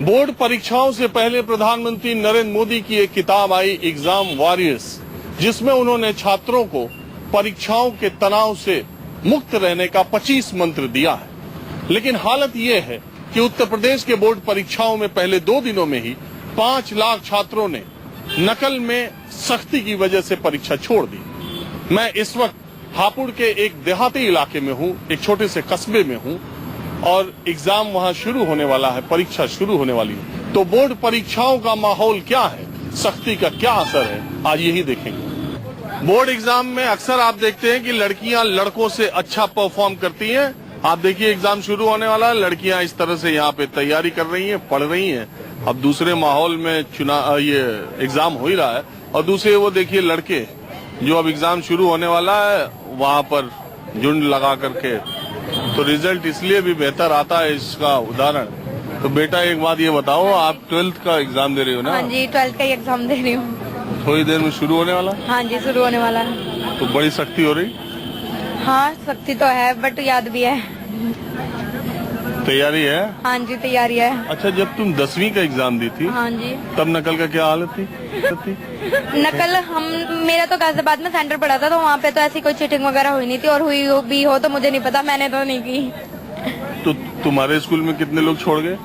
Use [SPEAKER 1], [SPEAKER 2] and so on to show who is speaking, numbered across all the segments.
[SPEAKER 1] Board परीक्षाओं से पहले प्रधानमंत्री नरेंद्र मोदी की एक किताब आई एग्जाम वॉरियर्स, जिसमें उन्होंने छात्रों को परीक्षाओं के तनाव से मुक्त रहने का 25 मंत्र दिया है। लेकिन हालत ये है कि उत्तर प्रदेश के बोर्ड परीक्षाओं में पहले 2 दिनों में ही 5 लाख छात्रों ने नकल में सख्ती की वजह से परीक्षा छोड़ दी। मैं इस वक्त हापुड़ के एक देहाती इलाके में हूँ, एक छोटे से कस्बे में हूँ और एग्जाम वहाँ शुरू होने वाला है, परीक्षा शुरू होने वाली है। तो बोर्ड परीक्षाओं का माहौल क्या है, सख्ती का क्या असर है, आज यही देखेंगे। बोर्ड एग्जाम में अक्सर आप देखते हैं कि लड़कियां लड़कों से अच्छा परफॉर्म करती हैं। आप देखिए एग्जाम शुरू होने वाला है, लड़कियां इस तरह से यहाँ पे तैयारी कर रही हैं, पढ़ रही हैं। अब दूसरे माहौल में ये एग्जाम हो ही रहा है और दूसरे वो देखिए लड़के जो अब एग्जाम शुरू होने वाला है वहाँ पर झुंड लगा करके, तो रिजल्ट इसलिए भी बेहतर आता है। इसका उदाहरण तो बेटा एक बात ये बताओ, आप 12th का एग्जाम दे रही हो ना?
[SPEAKER 2] हाँ जी, 12th का एग्जाम दे रही हूँ।
[SPEAKER 1] थोड़ी देर में शुरू होने वाला?
[SPEAKER 2] हाँ जी, शुरू होने वाला है।
[SPEAKER 1] तो बड़ी सख्ती हो रही?
[SPEAKER 2] हाँ, सख्ती तो है बट याद भी है।
[SPEAKER 1] तैयारी है?
[SPEAKER 2] हाँ जी, तैयारी है।
[SPEAKER 1] अच्छा, जब तुम 10वीं का एग्जाम दी थी
[SPEAKER 2] हाँ जी,
[SPEAKER 1] तब नकल का क्या हालत थी?
[SPEAKER 2] नकल मेरा तो गाजियाबाद में सेंटर पड़ा था, तो वहाँ पे तो ऐसी कोई चीटिंग वगैरह हुई नहीं थी, और हुई भी हो तो मुझे नहीं पता, मैंने तो नहीं की।
[SPEAKER 1] तो तुम्हारे स्कूल में कितने लोग छोड़ गए?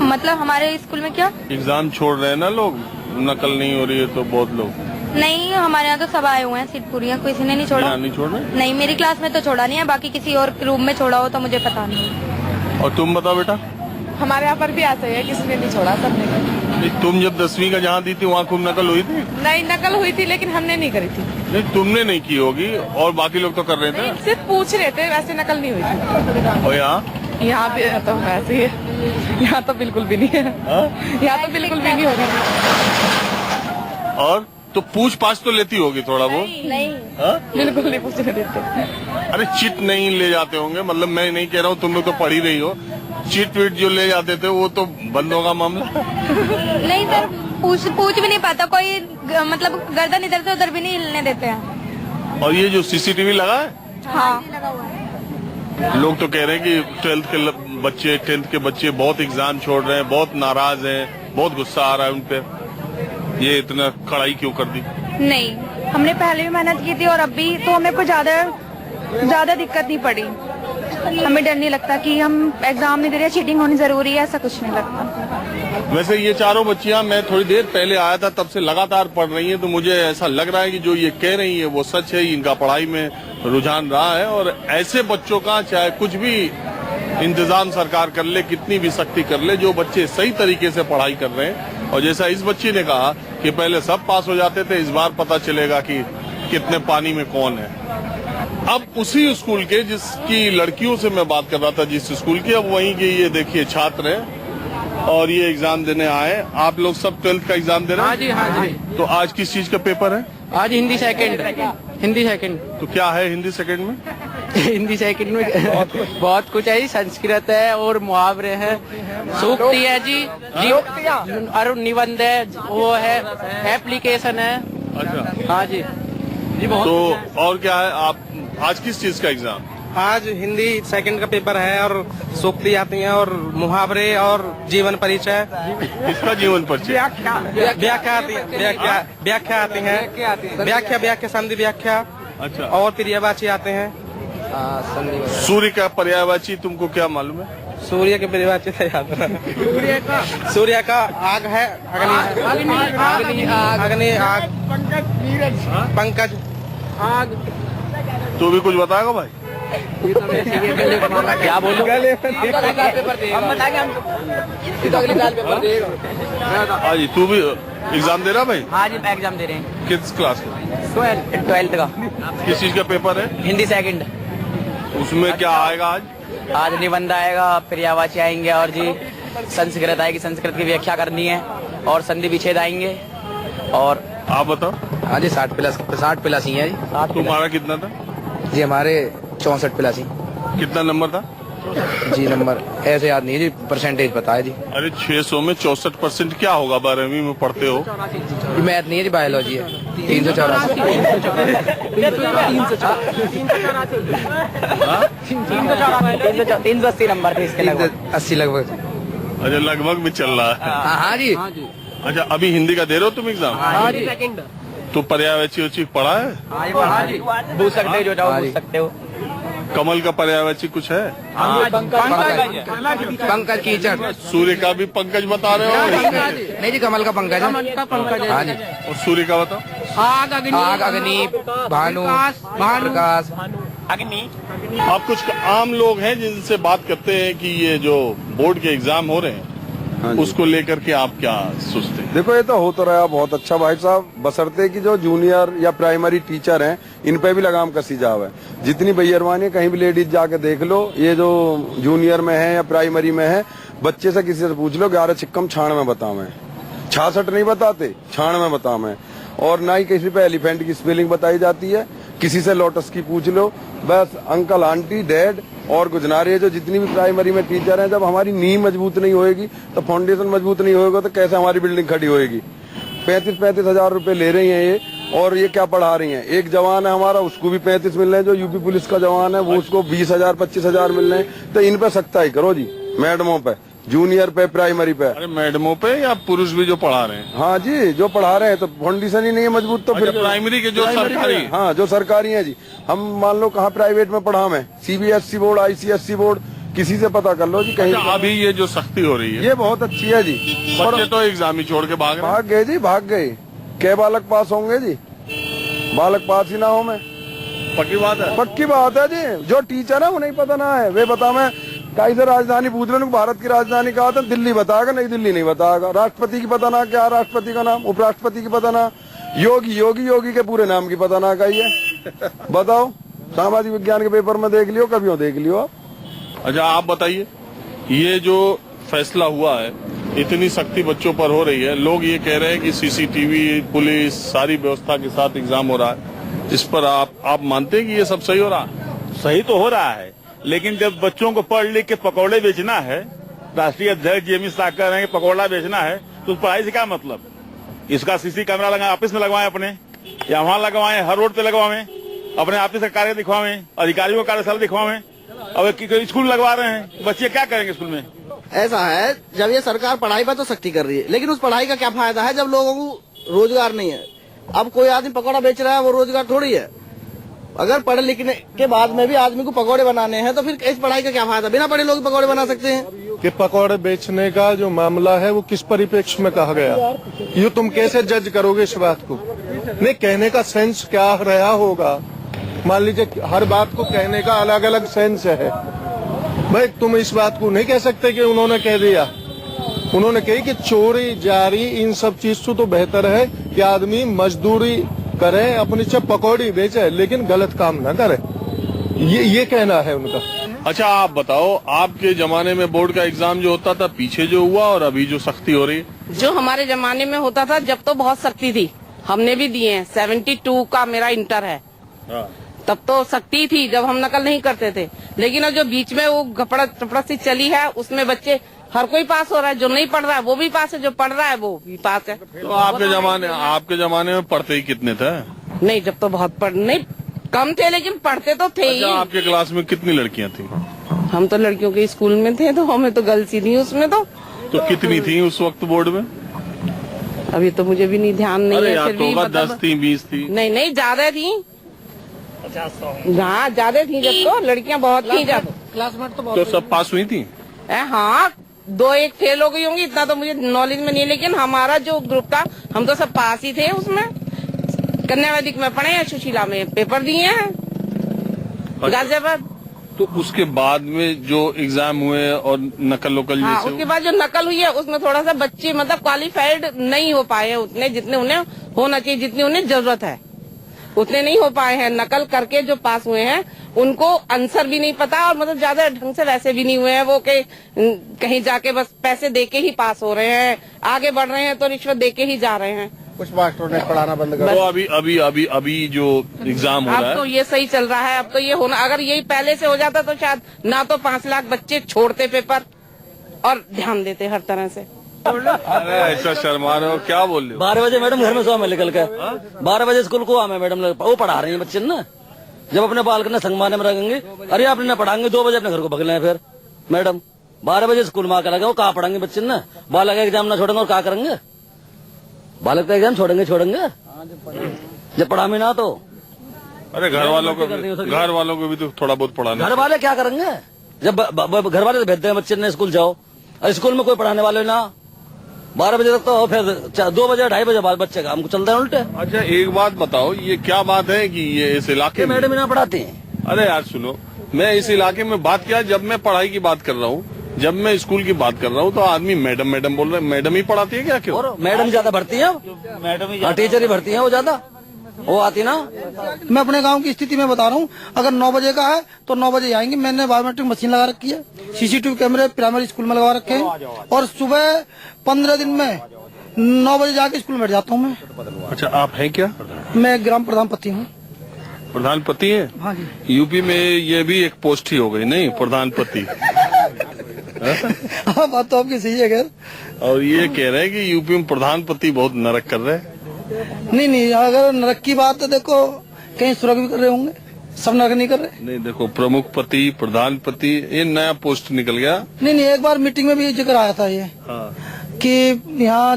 [SPEAKER 2] मतलब हमारे स्कूल में क्या
[SPEAKER 1] एग्जाम छोड़ रहे हैं ना लोग, नकल नहीं हो रही है तो बहुत लोग।
[SPEAKER 2] नहीं, हमारे यहाँ तो सब आए हुए हैं, सीट पूरी है, किसी ने नहीं छोड़ा।
[SPEAKER 1] नहीं छोड़ रहे?
[SPEAKER 2] नहीं, मेरी क्लास में तो छोड़ा नहीं है, बाकी किसी और रूम में छोड़ा हो तो मुझे पता नहीं।
[SPEAKER 1] और तुम बताओ बेटा?
[SPEAKER 3] हमारे यहाँ पर भी ऐसा ही है, किसी ने नहीं छोड़ा, सबने करी।
[SPEAKER 1] तुम जब 10वीं का जहाँ दी थी वहाँ खूब नकल हुई थी?
[SPEAKER 3] नहीं, नकल हुई थी लेकिन हमने नहीं करी थी।
[SPEAKER 1] नहीं, तुमने नहीं की होगी और बाकी लोग तो कर रहे थे।
[SPEAKER 3] सिर्फ पूछ रहे थे, वैसे नकल नहीं हुई थी।
[SPEAKER 1] और यहाँ
[SPEAKER 3] भी तो वैसे ही है, यहाँ तो बिल्कुल भी नहीं है। यहाँ तो बिल्कुल भी नहीं हो रही।
[SPEAKER 1] और तो पूछ पाछ तो लेती होगी थोड़ा बहुत?
[SPEAKER 2] नहीं,
[SPEAKER 3] बिल्कुल नहीं पूछने देते।
[SPEAKER 1] अरे चिट नहीं ले जाते होंगे, मतलब मैं नहीं कह रहा हूँ, तुम लोग तो पढ़ ही रही हो। चिट विट जो ले जाते थे वो तो बंद होगा मामला।
[SPEAKER 2] नहीं सर, पूछ भी नहीं पाता कोई, मतलब गर्दन इधर से उधर भी नहीं हिलने देते हैं।
[SPEAKER 1] और ये जो सीसीटीवी लगा है?
[SPEAKER 2] हाँ,
[SPEAKER 1] लोग तो कह रहे हैं कि 10th के बच्चे बहुत एग्जाम छोड़ रहे हैं, बहुत नाराज हैं, बहुत गुस्सा आ रहा है उन पे। ये इतना कड़ाई क्यों कर दी?
[SPEAKER 2] नहीं, हमने पहले भी मेहनत की थी और अब भी, तो हमें कोई ज्यादा दिक्कत नहीं पड़ी। हमें डर नहीं लगता कि हम एग्जाम नहीं दे रहे, चीटिंग होनी जरूरी है, ऐसा कुछ नहीं लगता।
[SPEAKER 1] वैसे ये चारों बच्चियां, मैं थोड़ी देर पहले आया था तब से लगातार पढ़ रही हैं, तो मुझे ऐसा लग रहा है कि जो ये कह रही है वो सच है, इनका पढ़ाई में रुझान रहा है। और ऐसे बच्चों का चाहे कुछ भी इंतजाम सरकार कर ले, कितनी भी सख्ती कर ले, जो बच्चे सही तरीके से पढ़ाई कर रहे हैं, और जैसा इस बच्ची ने कहा कि पहले सब पास हो जाते थे, इस बार पता चलेगा कि कितने पानी में कौन है। अब उसी स्कूल के जिसकी लड़कियों से मैं बात कर रहा था, जिस स्कूल की, अब वहीं के ये देखिए छात्र हैं और ये एग्जाम देने आए। आप लोग सब 12th का एग्जाम दे रहे हैं?
[SPEAKER 4] हाँ जी, हाँ जी।
[SPEAKER 1] तो आज किस चीज का पेपर है?
[SPEAKER 4] आज हिंदी सेकंड। हिंदी सेकंड।
[SPEAKER 1] तो क्या है हिंदी सेकंड में?
[SPEAKER 4] हिंदी सेकंड में बहुत कुछ है जी, संस्कृत है और मुहावरे हैं, सूक्ति है जी, और निबंध है, वो है, एप्लीकेशन है।
[SPEAKER 1] अच्छा,
[SPEAKER 4] हाँ जी।
[SPEAKER 1] तो और क्या है? आप आज किस चीज का एग्जाम?
[SPEAKER 5] आज हिंदी सेकंड का पेपर है और सूक्ति आती हैं और मुहावरे और जीवन परिचय।
[SPEAKER 1] किसका जीवन परिचय?
[SPEAKER 5] व्याख्या आती है, व्याख्या आती है, व्याख्या संधि व्याख्या।
[SPEAKER 1] अच्छा,
[SPEAKER 5] और पर्यायवाची आते हैं।
[SPEAKER 1] सूर्य का पर्यायवाची तुमको क्या मालूम है?
[SPEAKER 5] सूर्य के पर्यायवाची से याद है। सूर्य का आग है, अग्नि आग, पंकज आग।
[SPEAKER 1] तू भी कुछ बताएगा भाई?
[SPEAKER 4] क्या बोलूं?
[SPEAKER 1] हाँ जी, तू भी एग्जाम दे रहा भाई?
[SPEAKER 4] हाँ जी, एग्जाम दे रहे हैं।
[SPEAKER 1] किस क्लास का?
[SPEAKER 4] 12th का।
[SPEAKER 1] किस चीज का पेपर है?
[SPEAKER 4] हिंदी सेकंड।
[SPEAKER 1] उसमें क्या आएगा आज?
[SPEAKER 4] आज निबंध आएगा, पर्यायवाची आएंगे और जी संस्कृत आएगी, संस्कृत की व्याख्या करनी है, और संधि विच्छेद आएंगे। और
[SPEAKER 1] आप बताओ।
[SPEAKER 6] हाँ जी, 60 प्लस ही है जी।
[SPEAKER 1] तुम्हारा कितना था?
[SPEAKER 6] जी हमारे 64 प्लस ही।
[SPEAKER 1] कितना नंबर था?
[SPEAKER 6] जी नंबर ऐसे याद नहीं है जी, परसेंटेज पता है जी।
[SPEAKER 1] अरे 600 में 64% क्या होगा? 12वीं में पढ़ते हो।
[SPEAKER 6] जी मैथ नहीं है जी, बायोलॉजी है। 384
[SPEAKER 4] 380 नंबर थे इसके लगभग।
[SPEAKER 6] 80 लगभग।
[SPEAKER 1] अच्छा, लगभग में चल रहा है।
[SPEAKER 6] हाँ जी।
[SPEAKER 1] अच्छा, अभी हिंदी का दे रहे हो तुम एग्जाम?
[SPEAKER 4] हाँ जी।
[SPEAKER 1] तो पर्यायवाची उची पढ़ा है?
[SPEAKER 4] पूछ सकते हो जो चाहो पूछ सकते हो।
[SPEAKER 1] कमल का पर्यायवाची कुछ है?
[SPEAKER 6] पंकज कीचड़।
[SPEAKER 1] सूर्य का भी पंकज बता रहे हो?
[SPEAKER 6] नहीं जी, कमल का पंकज है। हाँ जी।
[SPEAKER 1] और सूर्य का बताओ?
[SPEAKER 6] आग, अग्नि, भानु, प्रकाश।
[SPEAKER 1] आप कुछ आम लोग हैं जिनसे बात करते हैं कि ये जो बोर्ड के एग्जाम हो रहे हैं, उसको लेकर के आप क्या सोचते हैं?
[SPEAKER 7] देखो, ये तो हो तो रहा है बहुत अच्छा भाई साहब, बशर्ते कि जो जूनियर या प्राइमरी टीचर हैं इन पे भी लगाम कसी जावे। जितनी बेईमानी है, कहीं भी लेडीज जाके देख लो, ये जो जूनियर में है या प्राइमरी में है, बच्चे से किसी से पूछ लो 11 छिक्कम छाण में बतावे, 66 नहीं बताते, छाण में बतावे। और ना ही किसी पे एलिफेंट की स्पेलिंग बताई जाती है, किसी से लोटस की पूछ लो, बस अंकल आंटी डैड और कुछ ना रही है। जो जितनी भी प्राइमरी में टीचर हैं, जब हमारी नींव मजबूत नहीं होएगी तो फाउंडेशन मजबूत नहीं होएगा तो कैसे हमारी बिल्डिंग खड़ी होएगी। 35-35 हजार रुपए ले रही हैं ये, और ये क्या पढ़ा रही हैं। एक जवान है हमारा, उसको भी 35 मिल रहे हैं, जो यूपी पुलिस का जवान है वो उसको 20,000 25,000 मिल रहे हैं। तो इन पे सख्ताई करो जी, मैडमों पे, जूनियर पे, प्राइमरी पे।
[SPEAKER 1] अरे मैडमों पे या पुरुष भी जो पढ़ा रहे हैं?
[SPEAKER 7] हाँ जी, जो पढ़ा रहे हैं तो फाउंडेशन ही नहीं है मजबूत, तो फिर
[SPEAKER 1] प्राइमरी के जो सरकारी?
[SPEAKER 7] हाँ, जो सरकारी है जी। हम मान लो कहाँ प्राइवेट में पढ़ा मैं, CBSE बोर्ड, ICSE बोर्ड, किसी से पता कर लो जी कहीं।
[SPEAKER 1] अच्छा, अभी ये जो सख्ती हो रही है
[SPEAKER 7] ये बहुत अच्छी है जी।
[SPEAKER 1] बच्चे तो एग्जाम ही छोड़ के भाग रहे हैं।
[SPEAKER 7] भाग गए जी, भाग गए। क्या बालक पास होंगे जी? बालक पास ही ना हो में
[SPEAKER 1] पक्की बात है।
[SPEAKER 7] पक्की बात है जी। जो टीचर है उन्हें पता ना है, वे बता मैं कहीं से राजधानी पूछ रहे, भारत की राजधानी कहा था, दिल्ली बताएगा, नई दिल्ली नहीं बताएगा। राष्ट्रपति की पता ना, क्या राष्ट्रपति का नाम, उपराष्ट्रपति की पता ना, योगी के पूरे नाम की पता ना कही है। बताओ, सामाजिक विज्ञान के पेपर में देख लियो, कभी देख लियो आप।
[SPEAKER 1] अच्छा, आप बताइए, ये जो फैसला हुआ है, इतनी सख्ती बच्चों पर हो रही है, लोग ये कह रहे हैं कि CCTV, पुलिस, सारी व्यवस्था के साथ एग्जाम हो रहा है, इस पर आप मानते हैं कि ये सब सही हो रहा है?
[SPEAKER 8] सही तो हो रहा है, लेकिन जब बच्चों को पढ़ लिख के पकौड़े बेचना है, राष्ट्रीय अध्यक्ष जी अमित शाह कह रहे हैं कि पकौड़ा बेचना है, तो उस पढ़ाई से क्या मतलब? इसका CC कैमरा लगाए, ऑफिस में लगवाएं अपने, या वहां लगवाएं, हर रोड पे लगवाएं, अपने ऑफिस का कार्य दिखवाएं, अधिकारियों को कार्यशाला दिखवाएं। अब स्कूल लगवा रहे हैं, बच्चे क्या करेंगे स्कूल में?
[SPEAKER 9] ऐसा है, जब ये सरकार पढ़ाई पर तो सख्ती कर रही है, लेकिन उस पढ़ाई का क्या फायदा है जब लोगों को रोजगार नहीं है। अब कोई आदमी पकौड़ा बेच रहा है, वो रोजगार थोड़ी है। अगर पढ़े लिखने के बाद में भी आदमी को पकौड़े बनाने हैं तो फिर इस पढ़ाई का क्या फायदा? बिना पढ़े लोग पकौड़े बना सकते हैं।
[SPEAKER 10] कि पकौड़े बेचने का जो मामला है वो किस परिप्रेक्ष्य में कहा गया, ये तुम कैसे जज करोगे इस बात को? नहीं, कहने का सेंस क्या रहा होगा? मान लीजिए हर बात को कहने का अलग अलग सेंस है भाई, तुम इस बात को नहीं कह सकते कि उन्होंने कह दिया। उन्होंने कही कि चोरी जारी इन सब चीज से तो बेहतर है कि आदमी मजदूरी करे, अपनी से पकौड़ी बेचे, लेकिन गलत काम न करे, ये कहना है उनका।
[SPEAKER 1] अच्छा, आप बताओ, आपके जमाने में बोर्ड का एग्जाम जो होता था, पीछे जो हुआ और अभी जो सख्ती हो रही है?
[SPEAKER 3] जो हमारे जमाने में होता था जब तो बहुत सख्ती थी, हमने भी दिए हैं। 72 का मेरा इंटर है, तब तो सख्ती थी जब हम नकल नहीं करते थे। लेकिन अब जो बीच में वो घपड़ा चपड़ा सी चली है, उसमें बच्चे हर कोई पास हो रहा है, जो नहीं पढ़ रहा है वो भी पास है, जो पढ़ रहा है वो भी पास है।
[SPEAKER 1] तो आपके जमाने में पढ़ते ही कितने थे?
[SPEAKER 3] नहीं, जब तो बहुत नहीं कम थे, लेकिन पढ़ते तो थे ही।
[SPEAKER 1] आपके क्लास में कितनी लड़कियां थी?
[SPEAKER 3] हम तो लड़कियों के स्कूल में थे, तो हमें तो गर्ल्स ही थी उसमें। तो
[SPEAKER 1] कितनी थी उस वक्त बोर्ड में?
[SPEAKER 3] अभी तो मुझे भी नहीं ध्यान नहीं है, फिर भी
[SPEAKER 1] 10 थी, 20 थी?
[SPEAKER 3] नहीं, ज्यादा थी। हाँ, ज्यादा थी जब तो, लड़कियां बहुत थी जब।
[SPEAKER 9] क्लासमेट
[SPEAKER 1] तो सब पास हुई थी?
[SPEAKER 3] हाँ, 2-1 फेल हो गई होंगी, इतना तो मुझे नॉलेज में नहीं है। लेकिन हमारा जो ग्रुप था, हम तो सब पास ही थे उसमें। कन्या वैदिक में पढ़े हैं, सुशीला में पेपर दिए हैं, गाजियाबाद।
[SPEAKER 1] तो उसके बाद में जो एग्जाम हुए और नकल लोकल
[SPEAKER 3] हाँ, उसके बाद जो नकल हुई है उसमें थोड़ा सा बच्चे मतलब क्वालिफाइड नहीं हो पाए उतने, जितने उन्हें होना चाहिए, जितनी उन्हें जरूरत है उतने नहीं हो पाए हैं। नकल करके जो पास हुए हैं उनको आंसर भी नहीं पता, और मतलब ज्यादा ढंग से वैसे भी नहीं हुए हैं वो, कहीं जाके बस पैसे देके ही पास हो रहे हैं, आगे बढ़ रहे हैं तो रिश्वत देके ही जा रहे हैं।
[SPEAKER 6] कुछ मास्टरों ने पढ़ाना बंद कर
[SPEAKER 1] तो अभी जो एग्जाम हो रहा
[SPEAKER 3] अब तो
[SPEAKER 1] है,
[SPEAKER 3] ये सही चल रहा है। अब तो ये होना, अगर यही पहले से हो जाता तो शायद ना तो 5 लाख बच्चे छोड़ते पेपर और ध्यान देते हर तरह से।
[SPEAKER 1] अरे ऐसा शर्मा रहे हो, क्या बोल रहे हो?
[SPEAKER 11] 12 बजे मैडम घर में सो मैं निकल के 12 बजे स्कूल को आवे मैडम, वो पढ़ा रही है बच्चे ना। जब अपने बाल करना संगमाने में रखेंगे, अरे आपने ना पढ़ाएंगे 2 बजे अपने घर को भगना है। फिर मैडम 12 बजे स्कूल में आकर लगे, वो कहाँ पढ़ाएंगे बच्चे ना। बालक का एग्जाम ना छोड़ेंगे और क्या करेंगे? बालक का एग्जाम छोड़ेंगे जब पढ़ावे ना तो।
[SPEAKER 1] अरे घर वालों को भी तो थोड़ा बहुत पढ़ाना।
[SPEAKER 11] घर वाले क्या करेंगे जब घर वाले भेजते हैं बच्चे ने स्कूल जाओ, और स्कूल में कोई पढ़ाने वाले ना। 12 बजे तक तो फिर 2 बजे 2:30 बजे बाद बच्चे काम को चलते हैं उल्टे।
[SPEAKER 1] अच्छा एक बात बताओ, ये क्या बात है कि ये इस इलाके में
[SPEAKER 11] मैडम ना पढ़ाती हैं?
[SPEAKER 1] अरे यार सुनो, मैं इस इलाके में बात किया, जब मैं पढ़ाई की बात कर रहा हूँ, जब मैं स्कूल की बात कर रहा हूँ तो आदमी मैडम बोल रहे हैं। मैडम ही पढ़ाती है क्या? क्यों?
[SPEAKER 11] और मैडम ज्यादा भर्ती है, मैडम टीचर ही भर्ती है वो ज्यादा, वो आती ना।
[SPEAKER 9] मैं अपने गांव की स्थिति में बता रहा हूँ, अगर 9 बजे का है तो 9 बजे आएंगे। मैंने बायोमेट्रिक मशीन लगा रखी है, CCTV कैमरे प्राइमरी स्कूल में लगा रखे हैं, और सुबह 15 दिन में 9 बजे जाके स्कूल में बैठ जाता हूँ मैं।
[SPEAKER 1] अच्छा आप हैं क्या?
[SPEAKER 9] मैं ग्राम प्रधानपति हूँ।
[SPEAKER 1] प्रधानपति है?
[SPEAKER 9] हाँ जी।
[SPEAKER 1] यूपी में ये भी एक पोस्ट ही हो गई नहीं, प्रधानपति।
[SPEAKER 9] हाँ बात तो आपकी सही है खैर।
[SPEAKER 1] और ये कह रहे हैं कि यूपी में प्रधानपति बहुत नरक कर रहे हैं।
[SPEAKER 9] नहीं, अगर नरक की बात है देखो, कहीं स्वर्ग भी कर रहे होंगे, सब नरक नहीं कर रहे।
[SPEAKER 1] नहीं देखो, प्रमुख पति, प्रधानपति, ये नया पोस्ट निकल गया।
[SPEAKER 9] नहीं, एक बार मीटिंग में भी जिक्र आया था ये,
[SPEAKER 1] हाँ।
[SPEAKER 9] कि यहाँ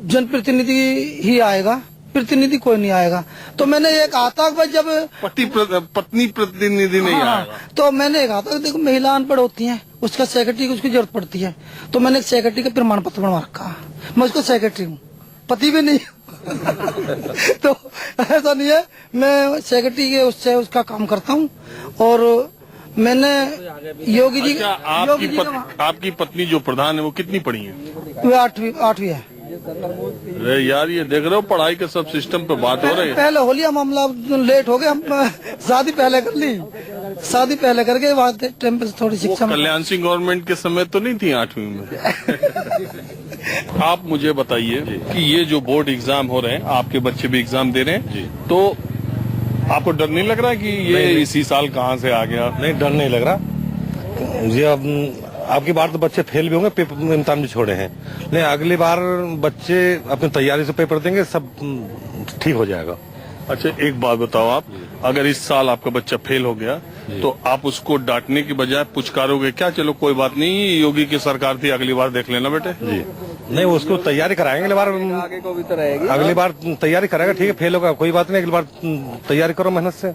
[SPEAKER 9] जनप्रतिनिधि ही आएगा, प्रतिनिधि कोई नहीं आएगा। तो मैंने ये कहा था कि जब
[SPEAKER 1] पत्नी प्रतिनिधि नहीं आएगा,
[SPEAKER 9] तो मैंने ये कहा था देखो महिला अनपढ़ होती हैं, उसका सेक्रेटरी की उसकी जरूरत पड़ती है। तो मैंने एक सेक्रेटरी का प्रमाण पत्र बनवा रखा, मैं उसका सेक्रेटरी हूँ, पति भी नहीं। तो ऐसा नहीं है, मैं सेक्रेटरी के उससे उसका काम करता हूँ। और मैंने योगी जी,
[SPEAKER 1] अच्छा, आपकी पत्नी जो प्रधान है वो कितनी पढ़ी है?
[SPEAKER 9] वे 8वीं है।
[SPEAKER 1] अरे यार ये देख रहे हो, पढ़ाई के सब सिस्टम पे बात हो रही है।
[SPEAKER 9] पहले हो लिया मामला, लेट हो गया, हम शादी पहले कर ली, शादी पहले करके बाद टाइम पे थोड़ी शिक्षा।
[SPEAKER 1] कल्याण सिंह गवर्नमेंट के समय तो नहीं थी 8वीं में। आप मुझे बताइए कि ये जो बोर्ड एग्जाम हो रहे हैं, आपके बच्चे भी एग्जाम दे रहे हैं, तो आपको डर नहीं लग रहा कि ये इसी साल कहाँ से आ गया?
[SPEAKER 12] नहीं, डर नहीं लग रहा। ये अब आपकी बार तो बच्चे फेल भी होंगे, पेपर इम्तिहान भी छोड़े हैं, नहीं अगली बार बच्चे अपनी तैयारी से पेपर देंगे, सब ठीक हो जाएगा।
[SPEAKER 1] अच्छा एक बात बताओ आप, अगर इस साल आपका बच्चा फेल हो गया तो आप उसको डांटने की बजाय पुचकारोगे क्या? चलो कोई बात नहीं, योगी की सरकार थी, अगली बार देख लेना बेटे।
[SPEAKER 12] जी नहीं, उसको तैयारी कराएंगे, अगली बार
[SPEAKER 9] आगे को भी तो रहेगी,
[SPEAKER 12] अगली बार तैयारी कराएगा। ठीक है, फेल होगा कोई बात नहीं, अगली बार तैयारी करो मेहनत से।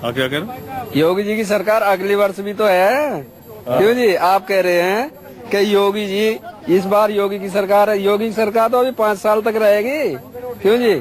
[SPEAKER 1] क्या कह रहे?
[SPEAKER 6] योगी जी की सरकार अगली वर्ष भी तो है, क्यों जी? आप कह रहे हैं कि योगी जी इस बार योगी की सरकार है, योगी की सरकार तो अभी 5 साल तक रहेगी, क्यों जी?